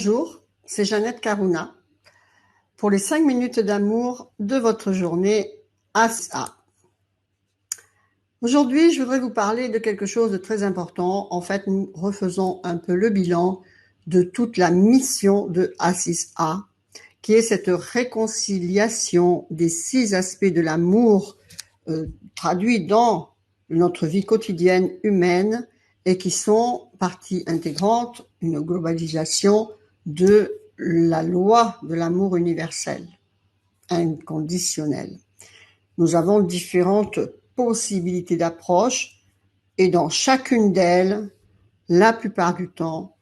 Bonjour, c'est Jeannette Karuna pour les 5 minutes d'amour de votre journée ASA. Aujourd'hui, je voudrais vous parler de quelque chose de très important. En fait, nous refaisons un peu le bilan de toute la mission de A6A, qui est cette réconciliation des 6 aspects de l'amour traduits dans notre vie quotidienne humaine et qui sont partie intégrante, une globalisation de la loi de l'amour universel, inconditionnel. Nous avons différentes possibilités d'approche et dans chacune d'elles, la plupart du temps,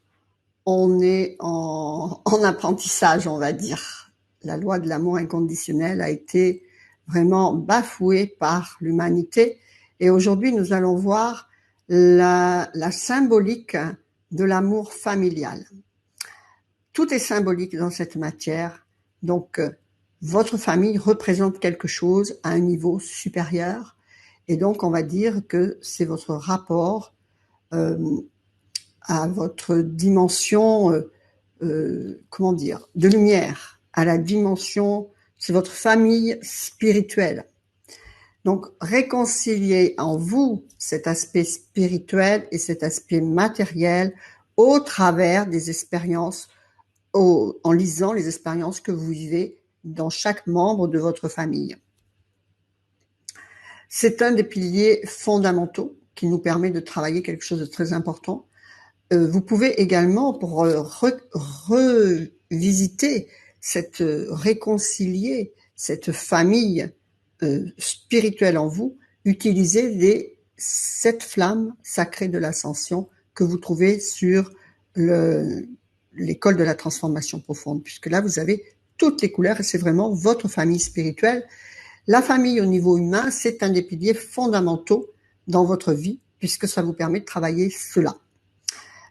on est en apprentissage, on va dire. La loi de l'amour inconditionnel a été vraiment bafouée par l'humanité et aujourd'hui, nous allons voir la symbolique de l'amour familial. Tout est symbolique dans cette matière, donc votre famille représente quelque chose à un niveau supérieur et donc on va dire que c'est votre rapport à votre dimension, de lumière, à la dimension, c'est votre famille spirituelle. Donc, réconcilier en vous cet aspect spirituel et cet aspect matériel au travers des expériences, en lisant les expériences que vous vivez dans chaque membre de votre famille. C'est un des piliers fondamentaux qui nous permet de travailler quelque chose de très important. Vous pouvez également, pour revisiter réconcilier cette famille spirituelle en vous, utiliser les 7 flammes sacrées de l'ascension que vous trouvez sur l'école de la transformation profonde, puisque là vous avez toutes les couleurs et c'est vraiment votre famille spirituelle. La famille au niveau humain, c'est un des piliers fondamentaux dans votre vie, puisque ça vous permet de travailler cela.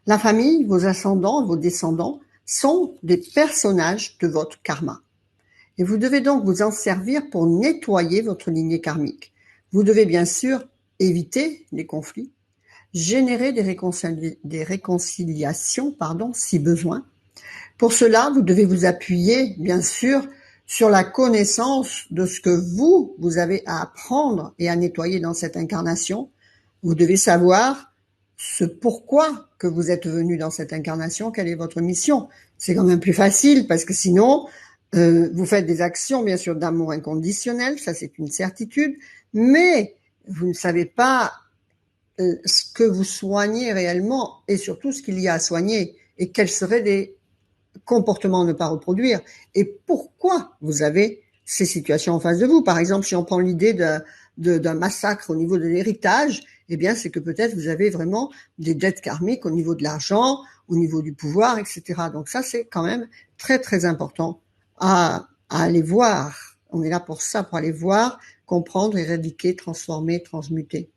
La famille, vos ascendants, vos descendants sont des personnages de votre karma. Et vous devez donc vous en servir pour nettoyer votre lignée karmique. Vous devez bien sûr éviter les conflits, générer des réconciliations, si besoin. Pour cela, vous devez vous appuyer, bien sûr, sur la connaissance de ce que vous avez à apprendre et à nettoyer dans cette incarnation. Vous devez savoir ce pourquoi que vous êtes venu dans cette incarnation, quelle est votre mission. C'est quand même plus facile parce que sinon, vous faites des actions, bien sûr, d'amour inconditionnel, ça c'est une certitude, mais vous ne savez pas ce que vous soignez réellement et surtout ce qu'il y a à soigner et quels seraient des comportements à ne pas reproduire et pourquoi vous avez ces situations en face de vous. Par exemple, si on prend l'idée d'un massacre au niveau de l'héritage, eh bien, c'est que peut-être vous avez vraiment des dettes karmiques au niveau de l'argent, au niveau du pouvoir, etc. Donc ça, c'est quand même très, très important à aller voir. On est là pour ça, pour aller voir, comprendre, éradiquer, transformer, transmuter.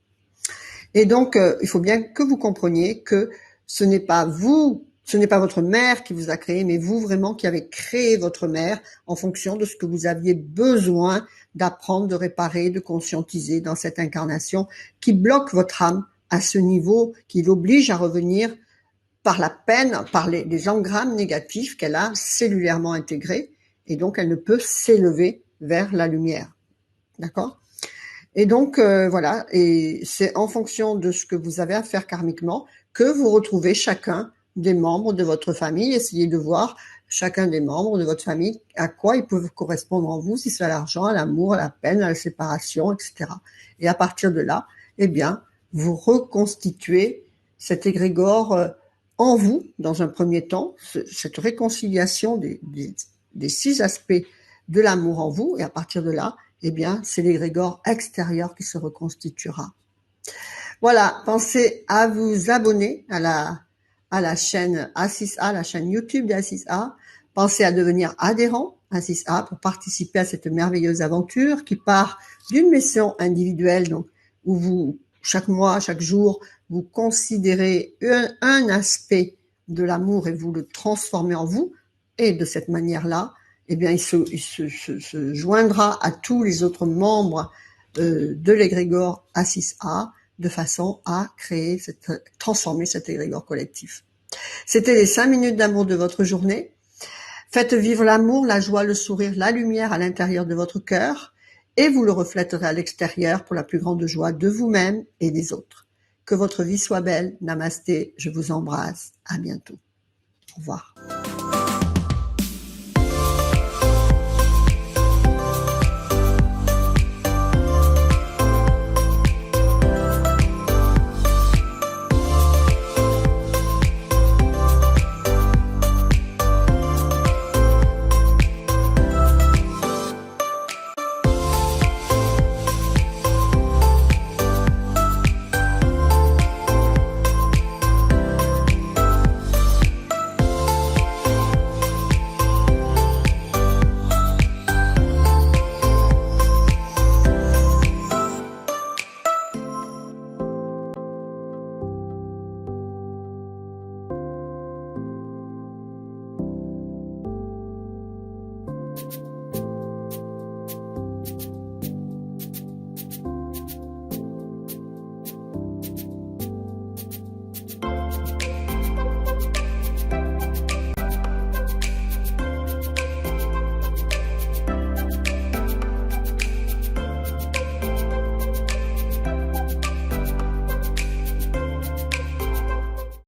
Et donc, il faut bien que vous compreniez que ce n'est pas votre mère qui vous a créé, mais vous vraiment qui avez créé votre mère en fonction de ce que vous aviez besoin d'apprendre, de réparer, de conscientiser dans cette incarnation qui bloque votre âme à ce niveau, qui l'oblige à revenir par la peine, par les engrammes négatifs qu'elle a cellulairement intégrés, et donc elle ne peut s'élever vers la lumière. D'accord ? Et donc, voilà, et c'est en fonction de ce que vous avez à faire karmiquement que vous retrouvez chacun des membres de votre famille. Essayez de voir chacun des membres de votre famille, à quoi ils peuvent correspondre en vous, si c'est à l'argent, à l'amour, à la peine, à la séparation, etc. Et à partir de là, eh bien, vous reconstituez cet égrégore en vous, dans un premier temps, cette réconciliation des 6 aspects de l'amour en vous, et à partir de là, eh bien, c'est l'égrégore extérieur qui se reconstituera. Voilà, pensez à vous abonner à la chaîne A6A, la chaîne YouTube d'A6A. Pensez à devenir adhérent à A6A pour participer à cette merveilleuse aventure qui part d'une mission individuelle, donc, où vous, chaque mois, chaque jour, vous considérez un aspect de l'amour et vous le transformez en vous. Et de cette manière-là, eh bien, il se joindra à tous les autres membres de l'égrégore A6A de façon à transformer cet égrégore collectif. C'était les 5 minutes d'amour de votre journée. Faites vivre l'amour, la joie, le sourire, la lumière à l'intérieur de votre cœur et vous le reflèterez à l'extérieur pour la plus grande joie de vous-même et des autres. Que votre vie soit belle. Namasté, je vous embrasse. À bientôt. Au revoir.